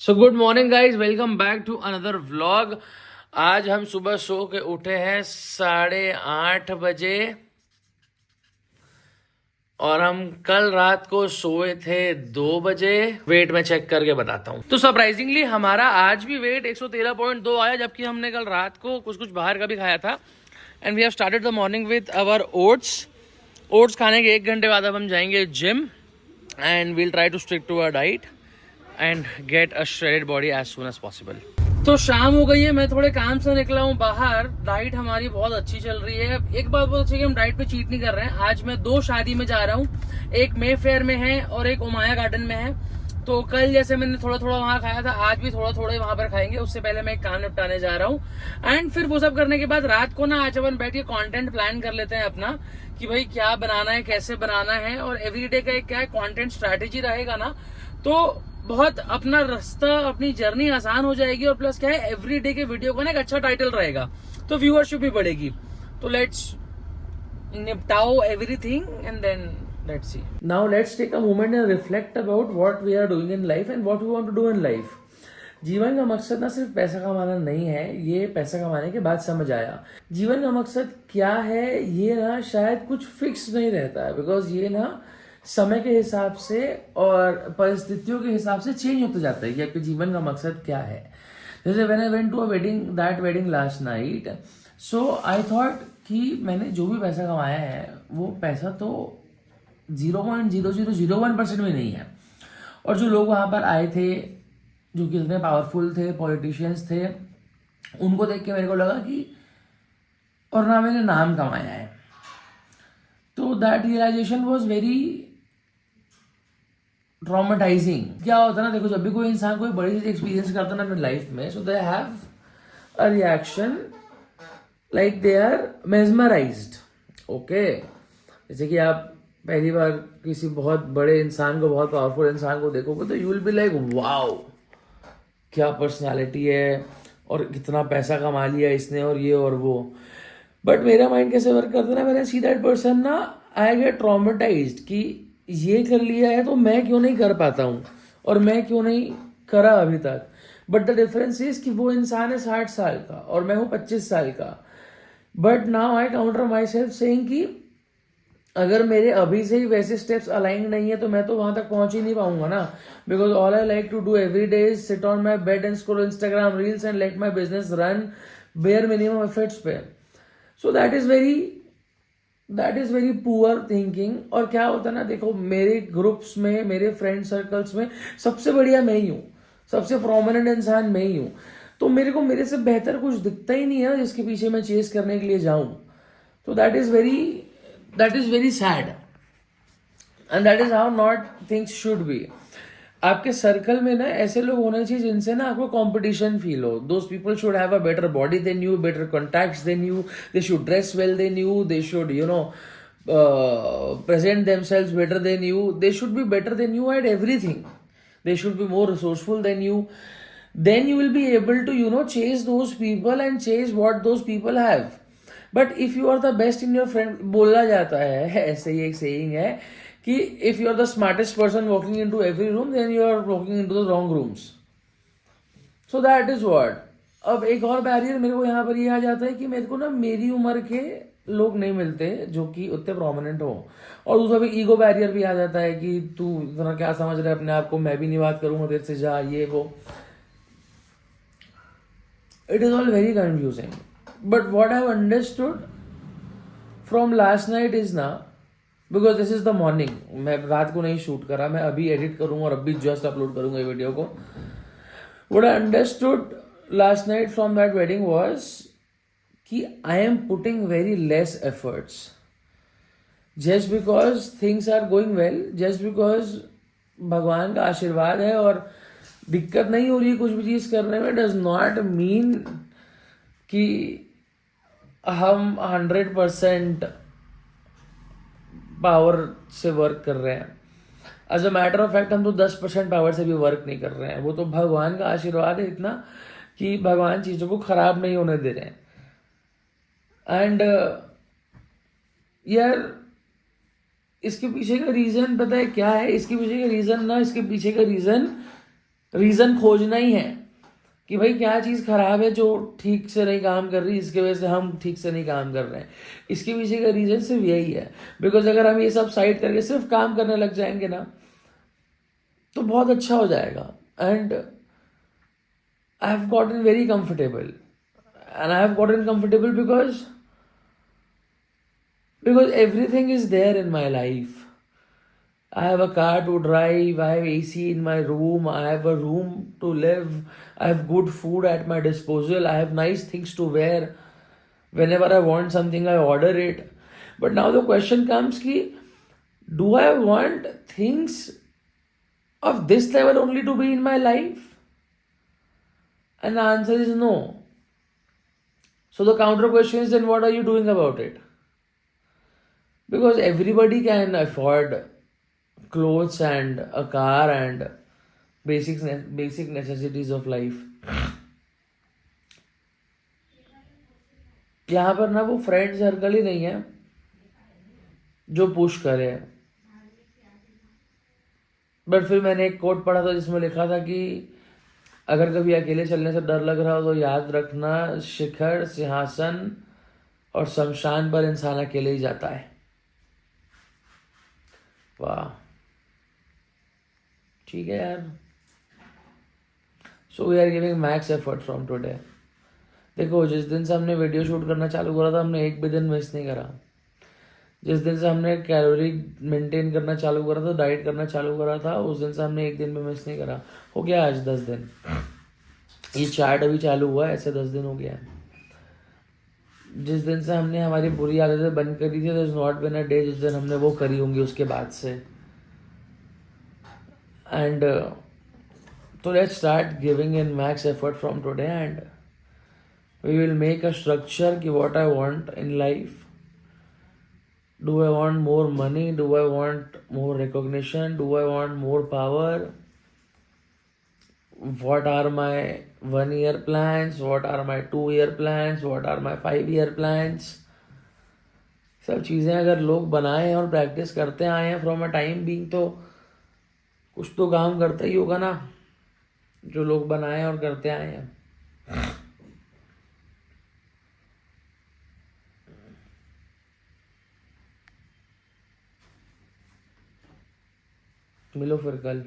So good morning guys, welcome back to another vlog. आज हम सुबह सो के उठे हैं 8:30 बजे और हम कल रात को सोए थे 2 बजे। वेट मैं चेक करके बताता हूँ। तो सरप्राइजिंगली हमारा आज भी वेट 113.2 आया, जबकि हमने कल रात को कुछ कुछ बाहर का भी खाया था। And we have started the morning with our oats. Oats खाने के 1 घंटे बाद अब हम जाएंगे gym and we'll try to stick to our diet and get a shredded body as soon as possible. तो शाम हो गई है, मैं थोड़े काम से निकला हूँ बाहर। डाइट हमारी बहुत अच्छी चल रही है। एक बात बहुत अच्छी है कि हम डाइट पे चीट नहीं कर रहे हैं। आज मैं 2 शादी में जा रहा हूँ, एक मे फेयर में है और एक उमाया गार्डन में है। तो कल जैसे मैंने थोड़ा थोड़ा वहां खाया था, आज भी थोड़ा थोड़ा वहां पर खाएंगे। उससे पहले मैं एक काम निपटाने जा रहा हूँ एंड फिर वो सब करने के बाद रात को ना आज अपन बैठ के कॉन्टेंट प्लान कर लेते हैं अपना, कि भाई क्या बनाना है, कैसे बनाना है, और एवरीडे का एक क्या कॉन्टेंट स्ट्रैटेजी रहेगा ना, तो बहुत अपना रास्ता, अपनी जर्नी आसान हो जाएगी। और प्लस क्या है, एवरीडे के वीडियो का ना एक अच्छा टाइटल रहेगा, तो व्यूअरशिप भी बढ़ेगी। तो लेट्स निपटाओ everything and then let's see. Now let's take a moment and reflect about what we are doing in life and what we want to do in life. जीवन का मकसद ना सिर्फ पैसा कमाना नहीं है, ये पैसा कमाने के बाद समझ आया। जीवन का मकसद क्या है ये ना शायद कुछ फिक्स नहीं रहता है, बिकॉज ये ना समय के हिसाब से और परिस्थितियों के हिसाब से चेंज होता जाता है कि आपके जीवन का मकसद क्या है। जैसे when I went to a wedding, that wedding last night, so I thought कि मैंने जो भी पैसा कमाया है वो पैसा तो 0.0001% में नहीं है। और जो लोग वहाँ पर आए थे, जो कि इतने पावरफुल थे, पॉलिटिशियंस थे, उनको देख के मेरे को लगा कि और ना मैंने नाम कमाया है। तो that realisation was very traumatising. क्या होता है ना, देखो जब भी कोई इंसान कोई बड़ी चीज एक्सपीरियंस करता है ना अपनी लाइफ में, so they have a reaction like they are mesmerised. Okay, जैसे कि आप पहली बार किसी बहुत बड़े इंसान को, बहुत पावरफुल इंसान को देखोगे तो you will be like wow, क्या पर्सनालिटी है और कितना पैसा कमा लिया इसने और ये और वो। बट मेरा माइंड कैसे वर्क करता है ना, मैंने सी दैट पर्सन ना, आई गेट ट्रॉमेटाइज्ड कि ये कर लिया है तो मैं क्यों नहीं कर पाता हूँ और मैं क्यों नहीं करा अभी तक। बट द डिफरेंस इज कि वो इंसान है 60 साल का और मैं हूँ 25 साल का। But now I counter my self saying कि अगर मेरे अभी से ही वैसे स्टेप्स अलाइन नहीं है तो मैं तो वहां तक पहुंच ही नहीं पाऊंगा ना। Because all I like to do every day is sit on my bed and scroll Instagram reels and let my business run bare minimum efforts पे। So that is very poor thinking. और क्या होता है ना, देखो मेरे groups में, मेरे फ्रेंड सर्कल्स में सबसे बढ़िया मैं ही हूँ, सबसे प्रोमिनेंट इंसान मैं ही हूँ। तो मेरे को मेरे से बेहतर कुछ दिखता ही नहीं है ना जिसके पीछे मैं चेस करने के लिए जाऊं। तो that is very sad and that is how not things should be. आपके सर्कल में ना ऐसे लोग होने चाहिए जिनसे ना आपको कंपटीशन फील हो। Those people should have a better body than you, better contacts than you, they should dress well than you, they should present themselves better than you, they should be better than you at everything, they should be more resourceful than you. Then you will be able to chase those people and chase what those people have. But if you are the best in your friend, बोला जाता है, ऐसे ही एक saying है कि if you are the smartest person walking into every room, then you are walking into the wrong rooms. So that is what. अब एक और बैरियर मेरे को यहाँ पर ये आ जाता है कि मेरे को ना मेरी उम्र के लोग नहीं मिलते जो कि उतने प्रोमिनेंट हो। और दूसरा भी ईगो बैरियर भी आ जाता है कि तू इतना क्या समझ रहा है अपने आप को, मैं भी नहीं बात करूंगा तेरे से, जा ये वो। It is all very confusing. But what I have understood from last night is ना, because this is the morning, मैं रात को नहीं शूट करा, मैं अभी एडिट करूंगा और अभी जस्ट अपलोड करूंगा ये वीडियो को। What I understood last night from that wedding was कि I am putting very less efforts. Just because things are going well, just because भगवान का आशीर्वाद है और दिक्कत नहीं हो रही है कुछ भी चीज करने में, does not mean कि हम 100% पावर से वर्क कर रहे हैं। As a matter of fact हम तो 10% पावर से भी वर्क नहीं कर रहे हैं। वो तो भगवान का आशीर्वाद है इतना कि भगवान चीज़ों को खराब नहीं होने दे रहे हैं। एंड यार इसके पीछे का रीज़न पता है क्या है? इसके पीछे का रीज़न रीज़न खोजना ही है कि भाई क्या चीज़ खराब है जो ठीक से नहीं काम कर रही, इसके वजह से हम ठीक से नहीं काम कर रहे हैं। इसके पीछे का रीज़न सिर्फ यही है। बिकॉज अगर हम ये सब साइड करके सिर्फ काम करने लग जाएंगे ना तो बहुत अच्छा हो जाएगा। And I have gotten very comfortable, and I have gotten comfortable because everything is there in my life. I have a car to drive, I have AC in my room, I have a room to live, I have good food at my disposal, I have nice things to wear. Whenever I want something, I order it. But now the question comes ki, do I want things of this level only to be in my life? And the answer is no. So the counter question is, then what are you doing about it? Because everybody can afford clothes and a car and basic necessities of life. यहाँ पर ना वो friend circle ही नहीं है जो push करे। But फिर मैंने एक कोट पढ़ा था जिसमें लिखा था कि अगर कभी अकेले चलने से डर लग रहा हो तो याद रखना, शिखर, सिंहासन और शमशान पर इंसान अकेले ही जाता है। वाह, ठीक है यार। So we are giving max effort from today. देखो, जिस दिन से हमने वीडियो शूट करना चालू करा था हमने एक भी दिन मिस नहीं करा। जिस दिन से हमने कैलोरी मेंटेन करना चालू करा था, डाइट करना चालू करा था, उस दिन से हमने एक दिन भी मिस नहीं करा। हो गया आज 10 दिन। ये चार्ट अभी चालू हुआ है, ऐसे 10 दिन हो गया है। जिस दिन से हमने हमारी बुरी आदतें बंद करी थी, there's not been a day जिस दिन हमने वो करी होंगी उसके बाद से। And so let's start giving in max effort from today, and we will make a structure ki what I want in life. Do I want more money? Do I want more recognition? Do I want more power? What are my 1 year plans? What are my 2 year plans? What are my 5 year plans? सब चीज़ें अगर लोग बनाए और practice करते आए हैं from a time being, तो कुछ तो काम करता ही होगा ना, जो लोग बनाए और करते आए हैं। मिलो फिर कल।